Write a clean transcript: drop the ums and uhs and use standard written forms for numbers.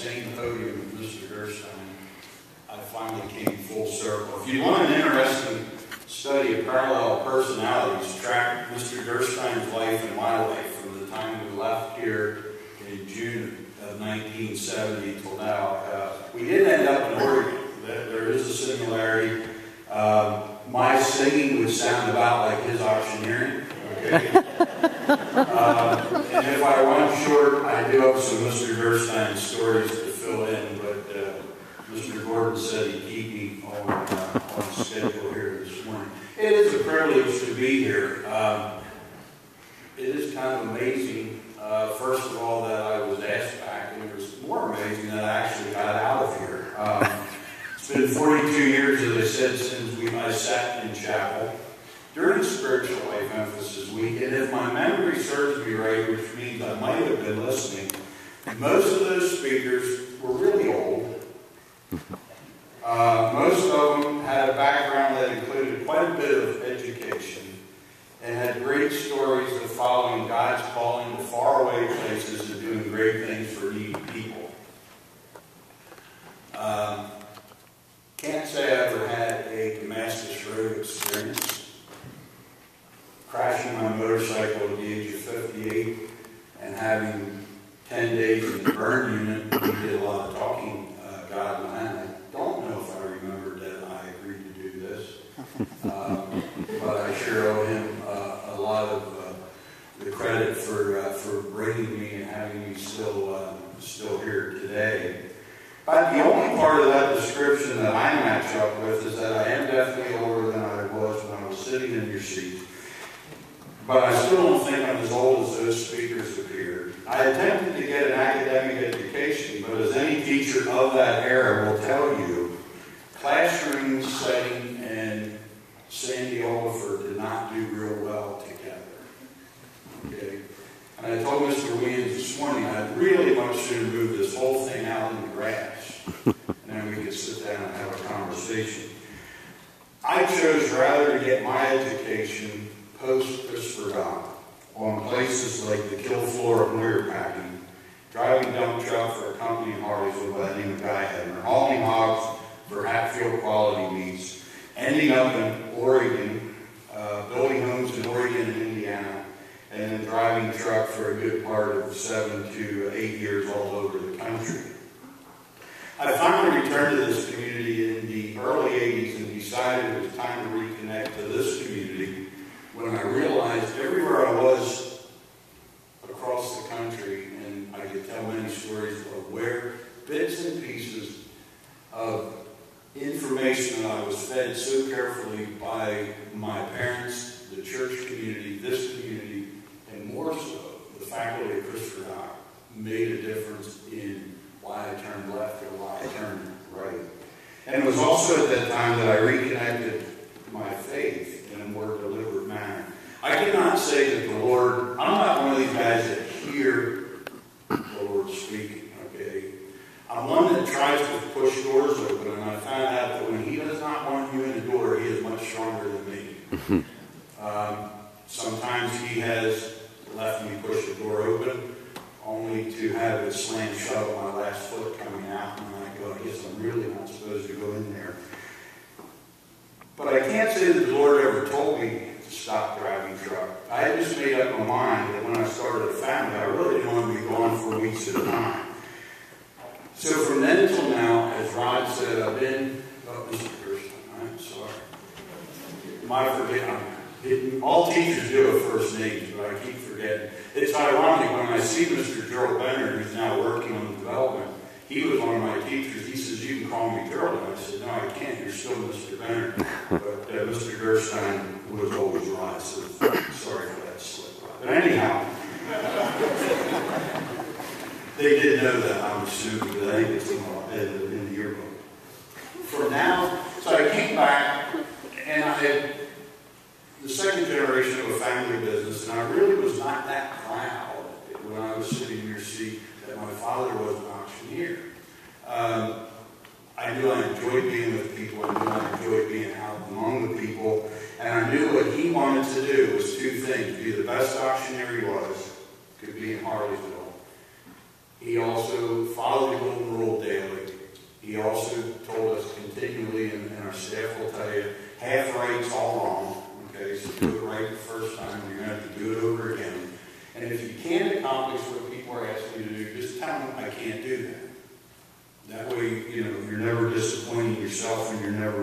same podium with Mr. Gerstein, I finally came full circle. If you want an interesting study of parallel personalities, track Mr. Gerstein's life and my life from the time we left here in June of 1970 till now. We did end up in Oregon. There is a similarity. My singing would sound about like his auctioneering. Okay. And if I run short, I do have some Mr. Gerstein stories to fill in, but Mr. Gordon said he'd keep me on schedule here this morning. It is a privilege to be here. It is kind of amazing, first of all, that I was asked back, and it was more amazing that I actually got out of here. It's been 42 years, as I said, since I sat in chapel during Spiritual Life Emphasis Week, and if my memory serves me right, which means I might have been listening, most of those speakers were really old. Most of them had a background that included quite a bit of education and had great stories of following God's calling to faraway places and doing great things for needy people. Can't say I ever had a Damascus Road experience. Crashing my motorcycle at the age of 58 and having 10 days in the burn unit, we did a lot of talking, God and I don't know if I remembered that I agreed to do this, but I sure owe him a lot of the credit for bringing me and having me still here today. But the only part of that description that I match up with is that I am definitely older than I was when I was sitting in your seat. But I still don't think I'm as old as those speakers appeared. I attempted to get an academic education, but as any teacher of that era will tell you, classroom setting and Sandy Alderfer did not do real well together. Okay? And I told Mr. Williams this morning, I'd really much sooner move this whole thing out in the grass, and then we could sit down and have a conversation. I chose rather to get my education post-Christopher Dock on places like the kill floor of Weir Packing, driving dump truck for a company in Harleysville by the name of Guy Hedner, hauling hogs for Hatfield Quality Meats, ending up in Oregon, building homes in Oregon and Indiana, and then driving truck for a good part of 7 to 8 years all over the country. I finally returned to this community in the early 80s and decided it was time to reconnect to this community when I realized everywhere I was across the country, and I could tell many stories of where bits and pieces of information that I was fed so carefully by my parents, the church community, this community, and more so, the faculty of Christopher Dock made a difference in why I turned left or why I turned right. And it was also at that time that I reconnected my faith in a more deliberate manner. I cannot say that the Lord, I'm not one of these guys that hear the Lord speaking, okay? I'm one that tries to push doors open, and I found out that when He does not want you in the door, He is much stronger than me. Sometimes He has left me push the door open, only to have it slam shut on my last foot coming out, and I go, I guess I'm really not supposed to go in there. But I can't say that the Lord ever told me to stop driving truck. I had just made up my mind that when I started a family, I really didn't want to be gone for weeks at a time. So from then until now, as Rod said, I've been, Mr. Gerstein, I'm sorry. My forgetting. All teachers do have first names, but I keep forgetting. It's ironic when I see Mr. Gerald Benner, who's now working on the development. He was one of my teachers. He says, you can call me Gerald. And I said, no, I can't. You're still Mr. Benner. But Mr. Gerstein was always right. So sorry for that slip. But anyhow, they did know that, I'm assuming, but I think it's in the yearbook. For now, so I came back, and I had the second generation of a family business, and I really was not that proud when I was sitting in your seat that my father was an auctioneer. I knew I enjoyed being with people. I knew I enjoyed being out among the people. And I knew what he wanted to do was two things. Be the best auctioneer he was, could be in Harleysville. He also followed the golden rule staff will tell you, half right's all wrong. Okay, so do it right the first time, you're going to have to do it over again. And if you can't accomplish what people are asking you to do, just tell them, I can't do that. That way, you're never disappointing yourself and you're never